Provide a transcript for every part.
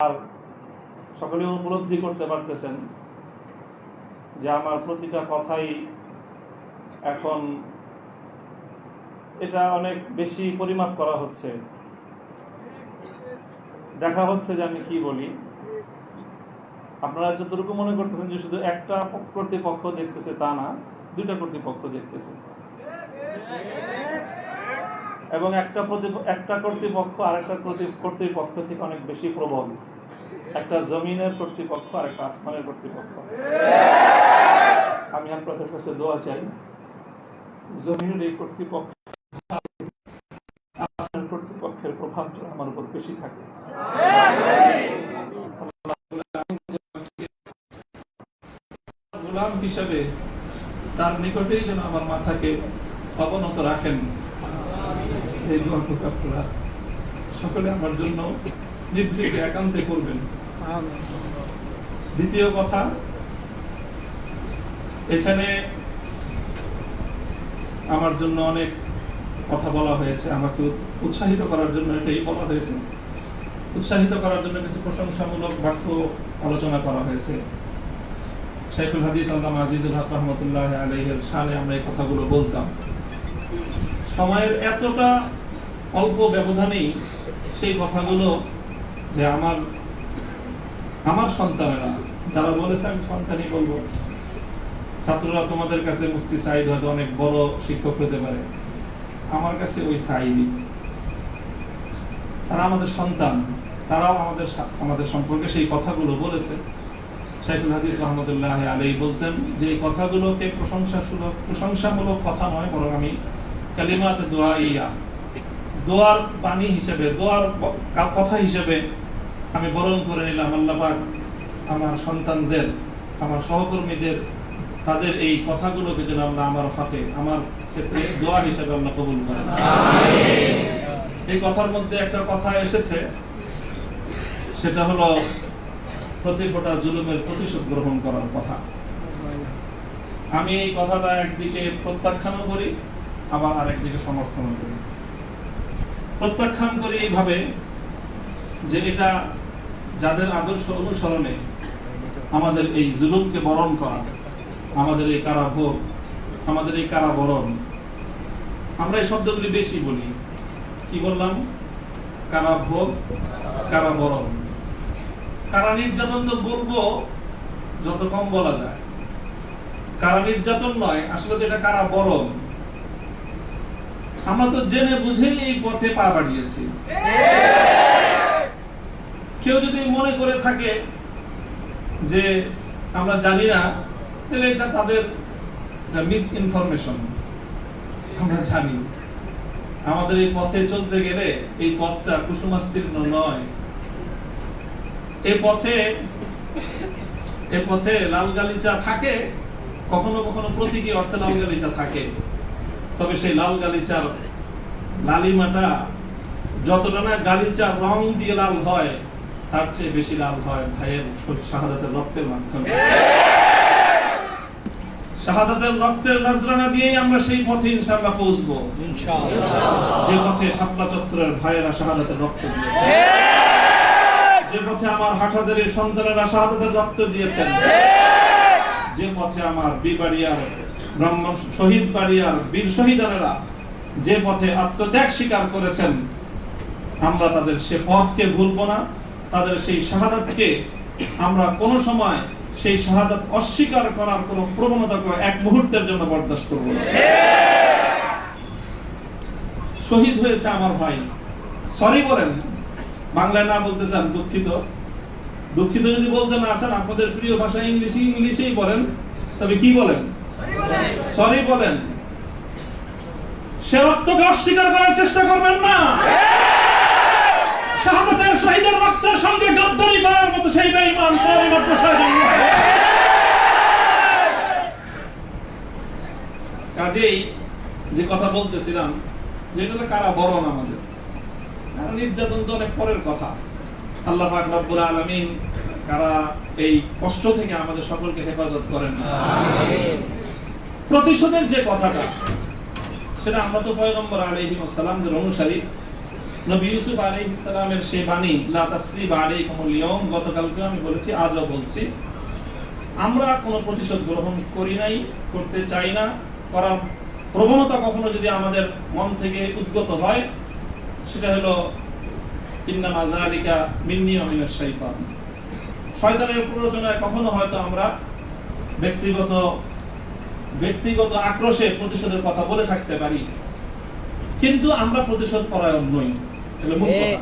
আর সকলে উপলব্ধি করতে পারতেছেন যে আমার প্রতিটা কথাই এখন এটা অনেক বেশি পরিমাপ করা হচ্ছে, দেখা হচ্ছে যে আমি কি বলি। আপনারা যতটুকু মনে করতেছেন যে শুধু একটা কর্তৃপক্ষ দেখতেছে, তা না, দুইটা কর্তৃপক্ষ দেখতেছে, এবং একটা কর্তৃপক্ষ আরেকটা কর্তৃপক্ষ থেকে অনেক বেশি প্রবল। একটা জমিনের কর্তৃপক্ষ আর একটা আসমানের কর্তৃপক্ষ। আমি আপনাদের কাছে দোয়া চাই, জমিনের এই কর্তৃপক্ষ আসমানের কর্তৃপক্ষের প্রভাব যেন আমার উপর বেশি থাকে। গোলাম হিসেবে তার নিকটেই যেন আমার মাথাকে অবনত রাখেন। এই দোয়াটুকু আপনারা সকলে আমার জন্য নিভৃতে একান্তে করবেন। দ্বিতীয় কথা, এখানে আমার জন্য অনেক কথা বলা হয়েছে, আমাকে উৎসাহিত করার জন্য এটাই বলা হয়েছে। উৎসাহিত করার জন্য কিছু প্রশংসামূলক বাক্য আলোচনা করা হয়েছে। শাইখুল হাদিস আল্লামা আজিজুল হক রাহমাতুল্লাহ আলাইহির শানে আমরা এই কথাগুলো বলতাম। সময়ের এতটা অল্প ব্যবধানেই সেই কথাগুলো যে আমার সন্তানেরা যারা বলেছে, আমি সন্তানই বলবো, ছাত্ররা তোমাদের কাছে মুফতি সাইদ হয়তো অনেক বড় শিক্ষক হতে পারে, আমার কাছে ওই সাইদই। তারা আমাদের সন্তান, তারাও আমাদের সম্পর্কে সেই কথাগুলো বলেছে। শাইখুল হাদিস রহমতুল্লাহ আলাইহি বলতেন যে এই কথাগুলোকে প্রশংসামূলক কথা নয়, বরং আমি কালিমাত দুআইয়া, দোয়ার বাণী হিসেবে, দোয়ার কথা হিসেবে আমি বরণ করে নিলাম। আল্লাহ পাক আমার সন্তানদের, আমার সহকর্মীদের, তাদের এই কথাগুলোকে যেন আল্লাহ আমার হকে, আমার ক্ষেত্রে দোয়া হিসেবে আল্লাহ কবুল করেন। এই কথার মধ্যে একটা কথা এসেছে, সেটা হলো প্রতিটা জুলুমের প্রতিশোধ গ্রহণ করার কথা। আমি এই কথাটা একদিকে প্রত্যাখ্যানও করি, আবার আরেকদিকে সমর্থনও করি। প্রত্যাখ্যান করি এইভাবে যে এটা যাদের আদর্শ অনুসরণে আমাদের এই জুলুমকে বরণ করা, আমাদের এই কারাভোগ, আমাদের এই কারাবরণ, আমরা এই শব্দগুলি বেশি বলি। কি বললাম? কারাভোগ, কারাবরণ। কারা নির্যাতন তো বলবো যত কম বলা যায়। কারা নির্যাতন নয়, আসলে তো এটা কারাবরণ। আমরা তো জেনে বুঝেই এই পথে পা বাড়িয়েছি। কেউ যদি মনে করে থাকে যে আমরা জানি না, তাহলে এটা তাদের মিস ইনফরমেশন। আমরা জানি আমাদের এই পথে চলতে গেলে এই পথটা কুসুমাস্তীর্ণ নয়। এই পথে লাল গালিচা থাকে, কখনো কখনো প্রতীকী অর্থে লাল গালিচা থাকে, তবে সেই লাল গালিচার লালিমাটা যতটা না গালিচার রং দিয়ে লাল হয়, তার চেয়ে বেশি লাল হয় ভাইয়ের শাহাদাতের রক্তের মাধ্যমে। শাহাদাতের রক্তের নজরানা দিয়েই আমরা সেই পথে ইনশাআল্লাহ পৌঁছবো, যে পথে শাপলা চত্বরের ভাইয়েরা শাহাদাতের রক্ত দিয়েছে, যে পথে আমার হাটহাজারীর সন্তানেরা শাহাদাতের রক্ত দিয়েছেন, যে পথে আমার বিবাড়িয়ার ব্রাহ্মণ শহীদ বাড়িয়ার বীর শহীদানেরা যে পথে আত্মত্যাগ স্বীকার করেছেন, আমরা তাদের সে পথকে ভুলবো না। তাদের সেই শাহাদাতকে আমরা কোনো সময় সেই শাহাদাত অস্বীকার করার কোনো প্রবণতাকে এক মুহূর্তের জন্য বরদাস্ত করব না। শহীদ হয়েছে আমার ভাই, সরি বলেন। বাংলায় না বলতে চান দুঃখিত, দুঃখিত যদি বলতে না চান, আপনাদের প্রিয় ভাষা ইংলিশেই বলেন, তবে কি বলেন? সরি বলেন। সে রক্তকে অস্বীকার করার চেষ্টা করবেন না। শাহাদাতের শহীদের রক্তের সঙ্গে গাদ্দারি করার মতো সেই বেঈমান পরিমাত্র শহীদ। কাজেই যে কথা বলতেছিলাম, যেটা কারাবরণ আমাদের, কারণ নির্যাতন তো অনেক পরের কথা। আল্লাহ পাক রব্বুল আলামিন কারা এই কষ্ট থেকে আমাদের সকলকে হেফাজত করেন। প্রতিশোধের যে কথাটা, সেটা আমরা তো পয়গম্বর আলাইহিস সালামের অনুসারী, নবী ইউসুফ আলাইহিস সালামের সেই বাণী লা তাসরিবা আলাইকুমুল ইয়াউম, গতকালকে আমি বলেছি, আজও বলছি, আমরা কোনো প্রতিশোধ গ্রহণ করি নাই, করতে চাই না। করার প্রবণতা কখনো যদি আমাদের মন থেকে উদ্গত হয়, সেটা হলো ইন্নামা যালিকা মিন্নী ওয়া মিনাশ শাইতান। শয়তানের প্ররোচনায় কখনো হয়তো আমরা ব্যক্তিগত আক্রোশে প্রতিশোধের কথা বলে থাকতে পারি, কিন্তু আমরা প্রতিশোধ পরায়ণ নই। এটা মূল কথা।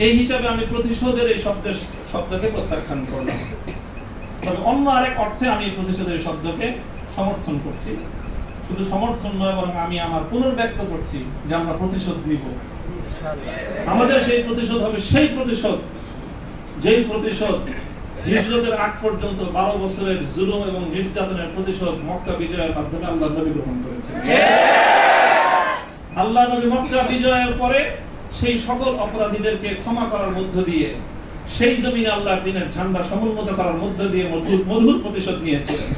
এই হিসাবে আমি প্রতিশোধের এই শব্দকে প্রত্যাখ্যান করলাম। তবে অন্য আরেক অর্থে আমি প্রতিশোধের শব্দকে সমর্থন করছি। শুধু সমর্থন নয়, বরং আমি আমার পুনর্ব্যক্ত করছি যে আমরা প্রতিশোধ নিব। আমাদের সেই প্রতিশোধ হবে সেই প্রতিশোধ, যেই প্রতিশোধ হিজরতের আগ পর্যন্ত 12 বছরের জুলুম এবং নির্যাতনের প্রতিশোধ মক্কা বিজয়ের মাধ্যমে আল্লাহ নবী গ্রহণ করেছেন। আল্লাহ নবী মক্কা বিজয়ের পরে সেই সকল অপরাধীদেরকে ক্ষমা করার মধ্য দিয়ে, সেই জমিনে আল্লাহর দ্বীনের ঝান্ডা সমুন্নত করার মধ্য দিয়ে মধুর প্রতিশোধ নিয়েছিলেন।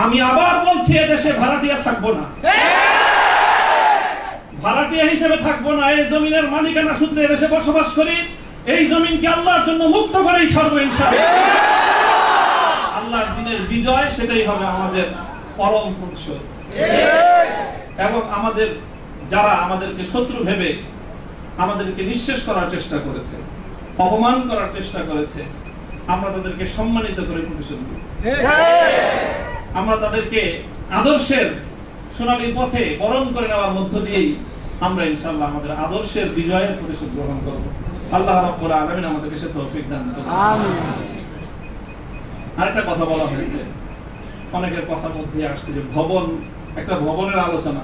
আমি আবার বলছি, এদেশে ভাড়াটিয়া থাকবো না, ভাড়াটিয়া হিসেবে থাকবো না। এই জমিনের মালিকানা সূত্রে এদেশে বসবাস করি। এই জমিনকে আল্লাহর জন্য মুক্ত করেই ছাড়বো ইনশাআল্লাহ। আল্লাহর দ্বীনের বিজয়, সেটাই হবে আমাদের পরম প্রতিশোধ। এবং যারা আমাদেরকে শত্রু ভেবে আমাদেরকে নিঃশেষ করার চেষ্টা করেছে, অপমান করার চেষ্টা করেছে, আমরা তাদেরকে সম্মানিত করে প্রতিশোধ দেব। আমরা তাদেরকে আদর্শের সোনালী পথে বরণ করে নেওয়ার মধ্য দিয়েই আমরা ইনশাআল্লাহ আমাদের আদর্শের বিজয়ের প্রতিশোধ গ্রহণ করব। আল্লাহ রাব্বুল আলামিন আমাদেরকে সে তৌফিক দান করুন। আমিন। আরেকটা কথা বলা হয়েছে, অনেকের কথার মধ্যে আসছে যে একটা ভবনের আলোচনা।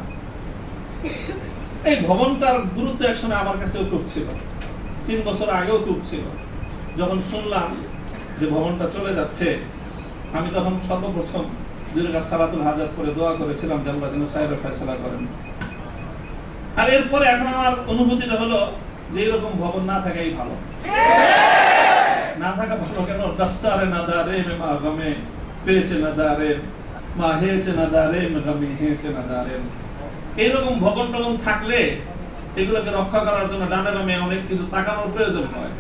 এই ভবনটার গুরুত্ব একসময় আমার কাছেও খুব ছিল, 3 বছর আগেও খুব ছিল। যখন শুনলাম যে ভবনটা চলে যাচ্ছে, আমি তখন সর্বপ্রথম দুই রাকাত সালাতুল হাজাত করে দোয়া করেছিলাম যে আল্লাহ যেন খায়রের ফয়সালা করেন। আর এরপরে এখন আমার অনুভূতিটা হলো যে এরকম ভবন না থাকাই ভালো। না থাকা ভালো কেন? দাস্তারে না দারে মা গামে পেয়েছে না দারে মা হেয়েছে না দারে গামে হেয়েছে না দারে। এইরকম ভবন থাকলে এগুলোকে রক্ষা করার জন্য ডানে বামে অনেক কিছু তাকানোর প্রয়োজন হয়।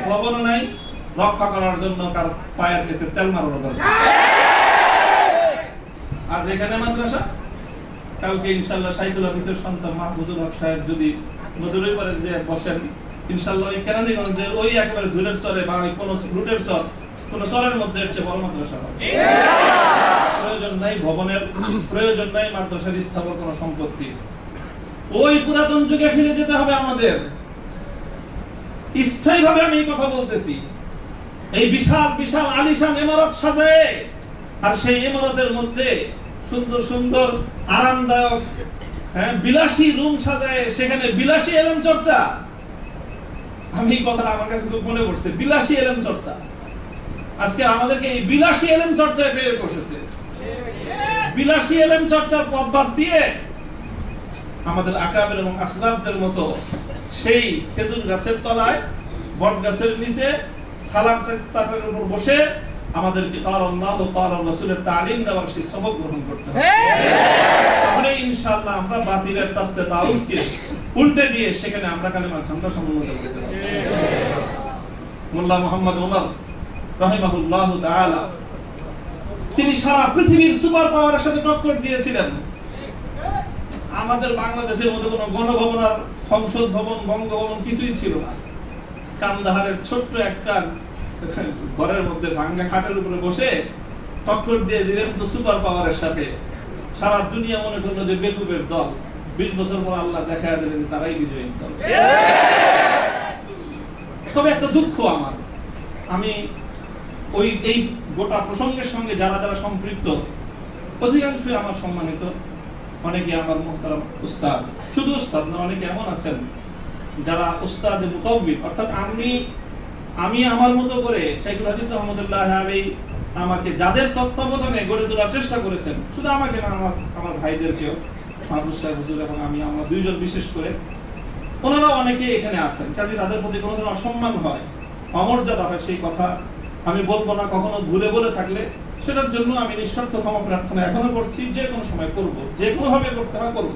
ভবন নাই, রক্ষা করার জন্য কার পায়ের কাছে তেল মারার দরকার। আজ এখানে মাদ্রাসা, কালকে ইনশাআল্লাহ শাইখুল হাদিসের সন্তান মাহমুদুল হক সাহেব যদি নদীর পারে যে বসেন, ইনশাআল্লাহ এই কেরানীগঞ্জের ওই একেবারে ধুলের চরে বা কোন রুটের চর, কোন চরের মধ্যে এসে বড় মাদ্রাসা হবে। প্রয়োজন নাই ভবনের, প্রয়োজন নাই মাদ্রাসার স্থাপন কোন সম্পত্তি। ওই পুরাতন যুগে ফিরে যেতে হবে আমাদের। স্থায়ীভাবে আমি এই কথা বলতেছি। এই বিশাল বিশাল আলিশান ইমারত সাজায়, আর সেই ইমারতের মধ্যে সুন্দর সুন্দর আরামদায়ক বিলাসী রুম সাজায়, সেখানে বিলাসী এলেম চর্চা। আমি এই কথাটা আমার কাছে খুব মনে পড়ছে, বিলাসী এলেম চর্চা। আজকে আমাদেরকে এই বিলাসী এলেম চর্চায় পেয়ে বসেছে। বিলাসী এলেম চর্চার পথ বাদ দিয়ে আমাদের আকাবের এবং আসলাফদের মতো সেই খেজুর গাছের তলায়, বট গাছের নিচে সালাদ চাটার উপর বসে আমাদেরকে আল্লাহ ও তাআলার রাসূলের তালিম দেওয়ার সেই সবক গ্রহণ করতে হবে। তাহলে ইনশাআল্লাহ আমরা বাতিলের তাখতে তাউসকে উল্টে দিয়ে সেখানে আমরা কালেমা ঠান্ডা সমন্বিত করতে পারব। মোল্লা মুহাম্মদ ওমর রাহিমাহুল্লাহু তাআলা, তিনি সারা পৃথিবীর সুপার পাওয়ারের সাথে টক্কর দিয়েছিলেন। আমাদের বাংলাদেশের মধ্যে কোনো গণভবন আর সংসদ ভবন, বঙ্গভবন কিছুই ছিল না। কান্দাহারের ছোট্ট একটা ঘরের মধ্যে ভাঙ্গা খাটের উপরে বসে টক্কর দিয়ে দিলেন তো সুপার পাওয়ারের সাথে। সারা দুনিয়া মনে করলো যে বেকুবের দল। 20 বছর পর আল্লাহ দেখা দিলেন তারাই বিজয়ী দল। তবে একটা দুঃখ আমার, আমি এই গোটা প্রসঙ্গের সঙ্গে যারা যারা সম্পৃক্ত, অধিকাংশই আমার সম্মানিত, অনেকে আমার মুহতারাম উস্তাদ, শুধু উস্তাদ না, অনেকে এমন আছেন যারা উস্তাদে মুতাওয়্যিব, অর্থাৎ আমি আমার মতো করে শাইখুল হাদিস রাহমাতুল্লাহ আলাইহি আমাকে যাদের তত্ত্বাবধানে গড়ে তোলার চেষ্টা করেছেন, শুধু আমাকে না, আমার ভাইদেরকেও, মাহফুজ সাহেব হুজুর এবং আমি, আমরা দুইজন বিশেষ করে, ওনারা অনেকে এখানে আছেন। কাজে তাদের প্রতি কোনো ধরনের অসম্মান হয়, অমর্যাদা হয়, সেই কথা আমি বলবো না। কখনো ভুলে বলে থাকলে সেটার জন্য আমি নিঃস্বার্থ ক্ষমা প্রার্থনা এখনো করছি, যে কোনো সময় করব, যে কোনো ভাবে করতে হয় করব।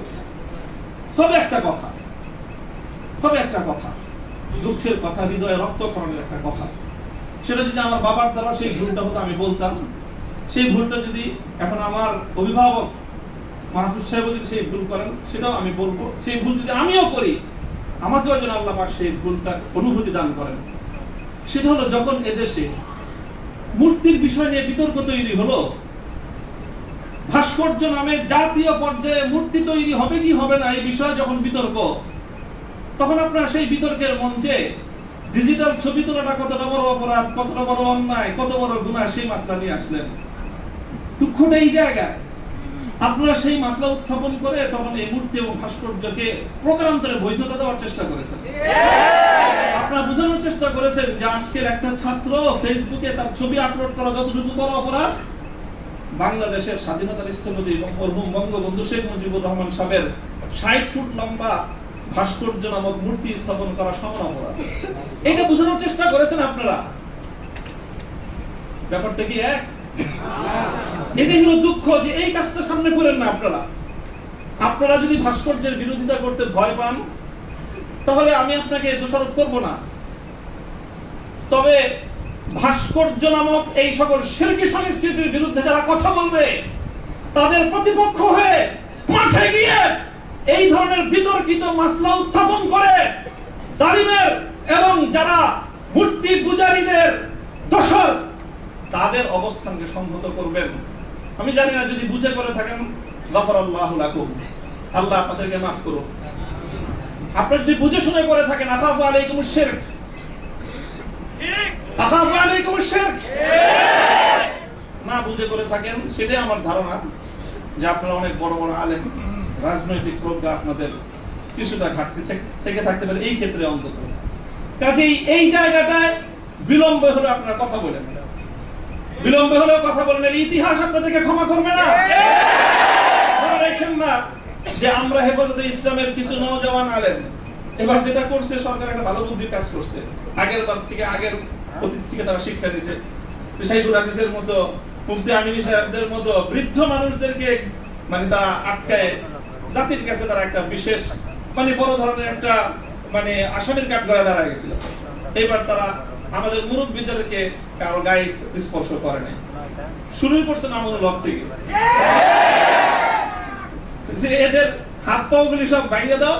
তবে একটা কথা, তবে একটা কথা, দুঃখের কথা, হৃদয়ে রক্তক্ষরণের একটা কথা, সেটা যদি আমার বাবার দ্বারা সেই ভুলটা হতো আমি বলতাম, সেই ভুলটা যদি এখন আমার অভিভাবক মাহফুজ সাহেব যদি সেই ভুল করেন সেটাও আমি বলবো, সেই ভুল যদি আমিও করি আমাকেও যেন আল্লাহ পাক সেই ভুলটা অনুভূতি দান করেন। সেটা হলো যখন এদেশে মূর্তির বিষয় নিয়ে বিতর্ক তৈরি হলো, ভাস্কর্য নামে জাতীয় পর্যায়ে মূর্তি তৈরি হবে কি হবে না এই বিষয়ে যখন বিতর্ক, তখন আপনারা সেই বিতর্কের মঞ্চে ডিজিটাল ছবি তোলাটা কতটা বড় অপরাধ, কতটা বড় অন্যায়, কত বড় গুনাহ সেই মাসলা নিয়ে আসলেন। দুঃখটা এই জায়গায় আপনারা সেই মাসলা উত্থাপন করে তখন এই মূর্তি এবং ভাস্কর্যকে প্রকারান্তরে বৈধতা দেওয়ার চেষ্টা করেছেন। আপনারা বোঝানোর চেষ্টা করেছেন যে আজকের একটা ছাত্র ফেসবুকে তার ছবি আপলোড করা যতটুকু বড় অপরাধ, বাংলাদেশের স্বাধীনতার স্থপতি মরহুম বঙ্গবন্ধু শেখ মুজিবুর রহমান সাহেবের ৬০ ফুট লম্বা ভাস্কর্য নামক মূর্তি স্থাপন করা সমান অপরাধ। এটা বোঝানোর চেষ্টা করেছেন আপনারা। ব্যাপারটা কি এক? এটাই হলো দুঃখ যে এই কাজটা সামনে করেন না আপনারা। আপনারা যদি ভাস্কর্যের বিরোধিতা করতে ভয় পান তাহলে আমি আপনাকে দোষারোপ করব না, তবে ভাস্কর্য নামক এই সকল শিরকি সংস্কৃতির বিরুদ্ধে যারা কথা বলবে তাদের প্রতিপক্ষ হয়ে মাঠে গিয়ে এই ধরনের বিতর্কিত মাসলা উত্থাপন করে জালিমের এবং যারা মূর্তি পূজারীদের দোষর তাদের অবস্থানকে সংহত করবেন। আমি জানি না যদি বুঝে করে থাকেন গফরাল্লাহু লাকুম, আল্লাহ আপনাদেরকে মাফ করুন। আপনারা যদি বুঝে শুনে করে থাকেন আখাফু আলাইকুমুশ শিরক, আখাফু আলাইকুমুশ শিরক, না বুঝে করে থাকেন সেটাই আমার ধারণা যে আপনারা অনেক বড় বড় আলেম, রাজনৈতিক প্রজ্ঞা আপনাদের কিছুটা ঘাটতি থেকে থাকতে পারে এই ক্ষেত্রে অন্তত। কাজেই এই জায়গাটায় বিলম্ব হলে আপনারা কথা বলেন, বিলম্ব হলেও কথা বলেন, ইতিহাস আপনাদেরকে ক্ষমা করবে না। মনে রাখেন না যে আমরা হেফাজতে ইসলামের কিছু নওজওয়ান আলেম এবার যেটা করছে সরকার একটা ভালো বুদ্ধির কাজ করছে, আগের বার থেকে আগের অতীত থেকে তারা শিক্ষা নিছে। শাইখুল হাদিসের মতো, মুফতি আমিনী সাহেবদের মতো বৃদ্ধ মানুষদেরকে মানে তারা আটকায় জাতির কাছে তারা একটা বিশেষ মানে বড় ধরনের একটা মানে আসামির কাঠ গড়ে দাঁড়ায় গেছিল। এইবার তারা আমাদের মুরব্বীদেরকে কারো গায়ে স্পর্শ করে নাই, শুরুই করছে নামুল হক থেকে যে এদের হাত পা গুলি সব ভাঙিয়ে দাও,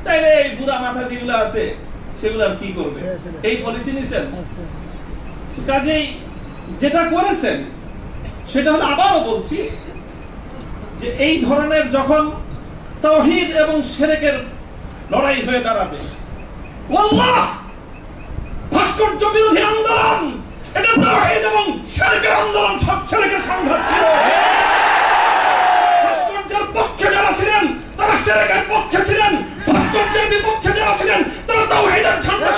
তাইলে এই বুড়া মাথা যেগুলো আছে সেগুলো আর কি করবে, এই পলিসি নিছেন। কাজেই যেটা করেছেন সেটা হলো, আবারও বলছি যে এই ধরনের যখন তাওহীদ এবং শিরকের লড়াই হয়ে দাঁড়াবে, আল্লাহ ভাস্কর্য বিরোধী আন্দোলন এটা তাওহীদ এবং শিরকের আন্দোলন, সব শিরকের সংঘাত ছিল। ভাস্কর্যের পক্ষে যারা ছিলেন তারা শিরকের পক্ষে ছিলেন, ভাস্কর্যের বিপক্ষে যারা ছিলেন তারা তাওহীদের ঝান্ডা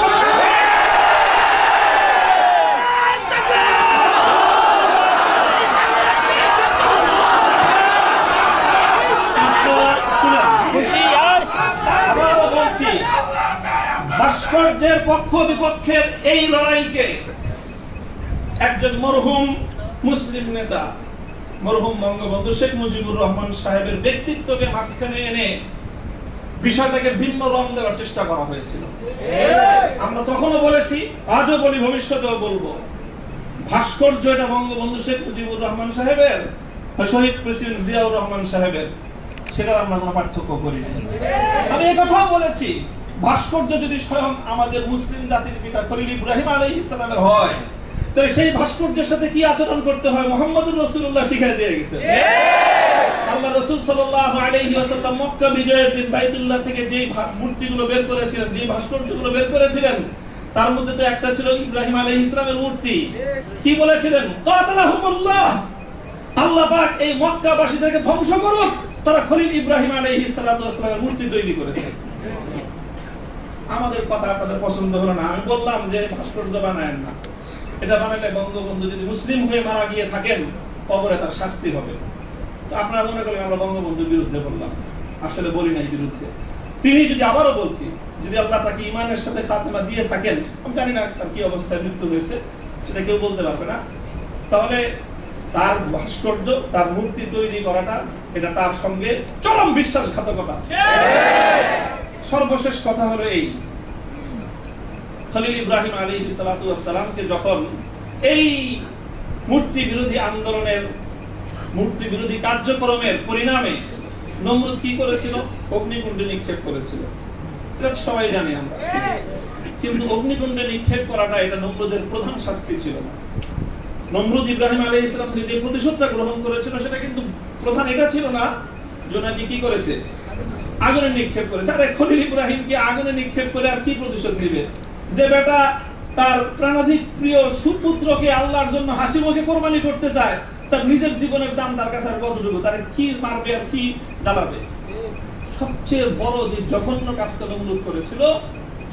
ভাস্কর্যের পক্ষ বিপক্ষের এই লড়াইকে একজন মরহুম মুসলিম নেতা মরহুম বঙ্গবন্ধু শেখ মুজিবুর রহমান সাহেবের ব্যক্তিত্বকে মাঝখানে এনে বিষয়টাকে ভিন্ন রং দেওয়ার চেষ্টা করা হয়েছিল। আমরা তখনও বলেছি, আজও বলি, ভবিষ্যতেও বলবো, ভাস্কর্য এটা বঙ্গবন্ধু শেখ মুজিবুর রহমান সাহেবের, শহীদ প্রেসিডেন্ট জিয়াউর রহমান সাহেবের, সেটার আমরা কোনো পার্থক্য করি না। আমি এই কথাও বলেছি, ভাস্কর্য যদি স্বয়ং আমাদের মুসলিম জাতির পিতা খলিল ইব্রাহিম আলাইহিস সালামের হয় তাহলে সেই ভাস্কর্যের সাথে কি আচরণ করতে হয় মুহাম্মদুর রাসূলুল্লাহ শিখিয়ে দিয়ে গেছেন। আল্লাহ রাসূল সাল্লাল্লাহু আলাইহি ওয়াসাল্লাম মক্কা বিজয়ের দিন বাইতুল্লাহ থেকে যেই মূর্তিগুলো বের করেছিলেন, যেই ভাস্কর্যগুলো বের করেছিলেন, তার মধ্যে তো একটা ছিল ইব্রাহিম আলাইহিস সালামের মূর্তি। কি বলেছিলেন? কাতালাহুমুল্লাহ, আল্লাহ পাক এই মক্কাবাসীদেরকে ধ্বংস করুক, তারা খলিল ইব্রাহিম আলাইহিস সালাতু ওয়াস সালামের মূর্তি তৈরি করেছে। আমাদের কথা আপনাদের পছন্দ হলো না, আমি বললাম যে ভাস্কর্য বানায়েন না, এটা বানালে বঙ্গবন্ধু যদি মুসলিম হয়ে মারা গিয়ে থাকেন কবরে তার শাস্তি হবে। তো আপনারা মনে করেন আমরা বঙ্গবন্ধুর বিরুদ্ধে বললাম, আসলে বলি নাই বিরুদ্ধে। তিনি যদি, আবারও বলছি, যদি আল্লাহ তাকে ঈমানের সাথে খাতেমা দিয়ে থাকেন, আমি জানি না তার কি অবস্থায় মৃত্যু হয়েছে সেটা কেউ বলতে পারবে না, তাহলে তার ভাস্কর্য, তার মূর্তি তৈরি করাটা এটা তার সঙ্গে চরম বিশ্বাসঘাতকতা। সর্বশেষ কথা হলো এই, খলিল ইব্রাহিম আলাইহিস সালাতু ওয়াস সালামকে যখন এই মূর্তি বিরোধী আন্দোলনের, মূর্তি বিরোধী কার্যক্রমের পরিণামে নমরুদ কি করেছিল? অগ্নিকুণ্ডে নিক্ষেপ করেছিল। এটা সবাই জানি আমরা। কিন্তু অগ্নিকুণ্ডে নিক্ষেপ করাটা এটা নমরুদের প্রধান শাস্তি ছিল না। নমরুদ ইব্রাহিম আলাইহিস সালাম থেকে যে প্রতিশোধটা গ্রহণ করেছিল সেটা কিন্তু প্রধান এটা ছিল না যে নাকি কি করেছে, আগুনে নিক্ষেপ করেছে। আরে খলিল ইব্রাহিমকে আগুনে নিক্ষেপ করে আর কি প্রতিশোধ দিবে? যে বেটা তার প্রাণাধিক প্রিয় সুপুত্রকে আল্লাহর জন্য হাসি মুখে কোরবানি করতে চায়, তার নিজের জীবনের দাম তার কাছে আর কতটুকু, তার কি মারবে আর কি জ্বালাবে? সবচেয়ে বড় যে জঘন্য কাজটা নমরুদ করেছিল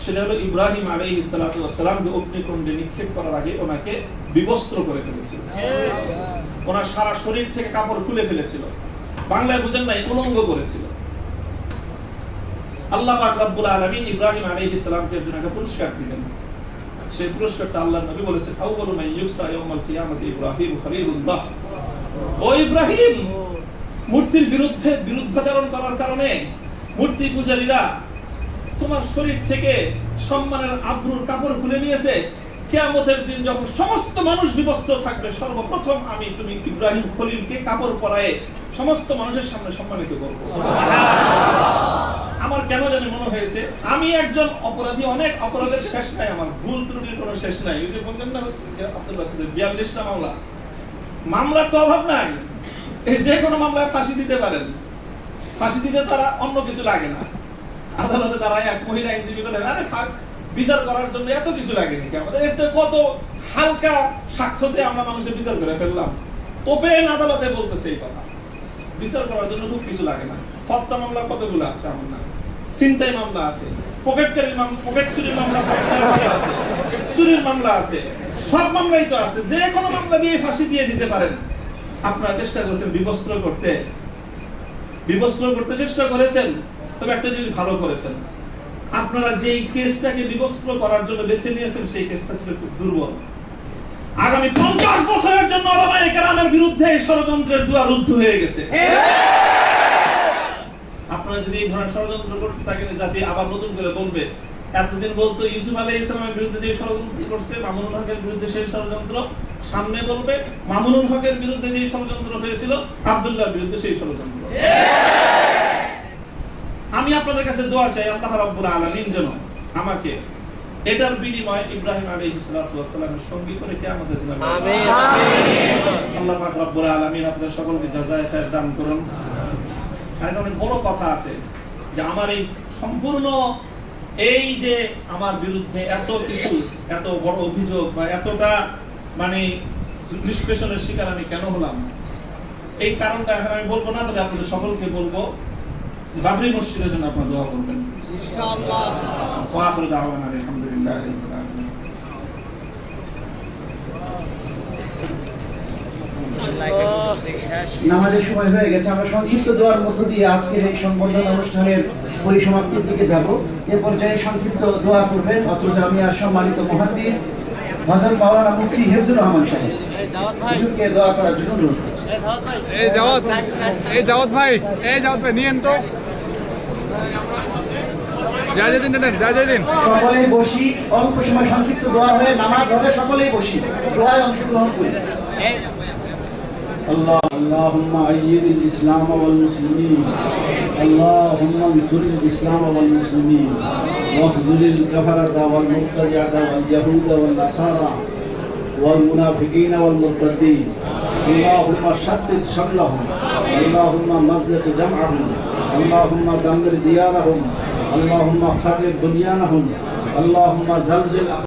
সেটা হলো ইব্রাহিম আলাইহিস সালাতু ওয়াস সালামকে অগ্নিকুণ্ডে নিক্ষেপ করার আগে ওনাকে বিবস্ত্র করে ফেলেছিল। ওনার সারা শরীর থেকে কাপড় খুলে ফেলেছিল, বাংলায় বুঝেন নাই, উলঙ্গ করেছিল। আল্লাহ পাক রব্বুল আলামিন ইব্রাহিম আলাইহিস সালামকে একজন একটা পুরস্কার দিলেন। সেই পুরস্কারটা আল্লাহর নবী বলেছেন, আউয়ালু মান ইউসা ইয়াউমাল কিয়ামাতি ইব্রাহিম খলিলুল্লাহ। ও ইব্রাহিম, মূর্তির বিরুদ্ধাচরণ করার কারণে মূর্তি পূজারীরা তোমার শরীর থেকে সম্মানের আবরুর কাপড় খুলে নিয়েছে। কিয়ামতের দিন যখন সমস্ত মানুষ বিবস্ত্র থাকবে, সর্বপ্রথম আমি তুমি ইব্রাহিম খলিলকে কাপড় পরায়ে সমস্ত মানুষের সামনে সম্মানিত করব। আমার কেন জানি মনে হয়েছে আমি একজন অপরাধী, অনেক অপরাধের শেষ নাই, আমার ভুল ত্রুটির কোনো শেষ নাই। ওই যে বললেন না আব্দুল বাসিদের 42টা মামলা, মামলার তো অভাব নাই। এই যে কোনো মামলায় ফাঁসি দিতে পারেন, ফাঁসি দিতে তারা অন্য কিছু লাগে না। আদালতে তারা এক মহিলা আইনজীবী বলে, আরে বিচার করার জন্য এত কিছু লাগেনি কি আমাদের? এর চেয়ে কত হালকা সাক্ষ্যতে আমরা মানুষের বিচার করে ফেললাম। ওপেন আদালতে বলতেছে এই কথা, বিচার করার জন্য খুব কিছু লাগে না। হত্যা মামলা কতগুলো আছে আমার না, ছিনতাই মামলা আছে, পকেট চুরির মামলা আছে, চুরির মামলা আছে, সব মামলাই তো আছে। যে কোনো মামলা দিয়ে ফাঁসি দিয়ে দিতে পারেন। আপনারা চেষ্টা করেছেন বিবস্ত্র করতে চেষ্টা করেছেন, তবে একটা জিনিস ভালো করেছেন, আপনারা যেই কেসটাকে বিবস্ত্র করার জন্য বেছে নিয়েছেন সেই কেসটা ছিল খুব দুর্বল। আগামী 50 বছরের জন্য ওলামায়ে কেরামের বিরুদ্ধে এই ষড়যন্ত্রের দুয়ার রুদ্ধ হয়ে গেছে। আপনারা যদি এই ধরনের ষড়যন্ত্র করতে থাকেন, জাতি আবার নতুন করে বলবে। এতদিন বলতো ইউসুফ আলাইহিস সালামের বিরুদ্ধে যে ষড়যন্ত্র করছে, মামুনুল হকের বিরুদ্ধে সেই ষড়যন্ত্র, সামনে বলবে মামুনুল হকের বিরুদ্ধে যে ষড়যন্ত্র হয়েছিল, আব্দুল্লাহর বিরুদ্ধে সেই ষড়যন্ত্র। আমি আপনাদের কাছে দোয়া চাই, আল্লাহ রাব্বুল আলামিন যেন আমাকে এটার বিনিময়ে ইব্রাহিম আলাইহিস সালাতু ওয়াস সালামের সঙ্গী করে কিয়ামতের দিনে আমিন। আল্লাহ পাক রব্বুল আলামিন আপনাদের সকলকে জাযায়ে খায়ের দান করুন। আর অনেক বড় কথা আছে যে আমার এই সম্পূর্ণ এই যে আমার বিরুদ্ধে এত কিছু, এত বড় অভিযোগ বা এতটা মানে নিষ্পেষণের শিকার আমি কেন হলাম, এই কারণটা এখন আমি বলবো না, তবে আপনাদের সকলকে বলবো বাবরি মসজিদের জন্য আপনারা দোয়া করবেন ইনশাআল্লাহ। ওয়া আখিরু দাওয়ানা আলহামদুলিল্লাহি রাব্বিল আলামিন। নামাজের সময় হয়ে গেছে, আমরা সংক্ষিপ্ত দোয়ার মধ্য দিয়ে আজকের এই সংবর্ধনা অনুষ্ঠানের পরিসমাপ্তির দিকে যাব। এ পর্যায়ে সংক্ষিপ্ত দোয়া করবেন অত্র জামিয়ার সম্মানিত মুহাদ্দিস হযরত মাওলানা মুফতি হিফজুর রহমান সাহেব। হুজুরকে দোয়া করার জন্য অনুরোধ করছি। এই জাওয়াত ভাই নিয়েন তো, দিন। সকলেই বসি, অল্প সময় সংক্ষিপ্ত দোয়া হয়ে নামাজ হবে, সকলেই বসি, দোয়ায় অংশগ্রহণ করি। اللهم أيد الإسلام والمسلمين، اللهم انصر الإسلام والمسلمين، واخذل الكفرة والمبتدعة واليهود والنصارى والمنافقين والمرتدين، اللهم شتت شملهم، اللهم مزق جمعهم، اللهم دمر ديارهم، اللهم خرب بنيانهم، اللهم زلزل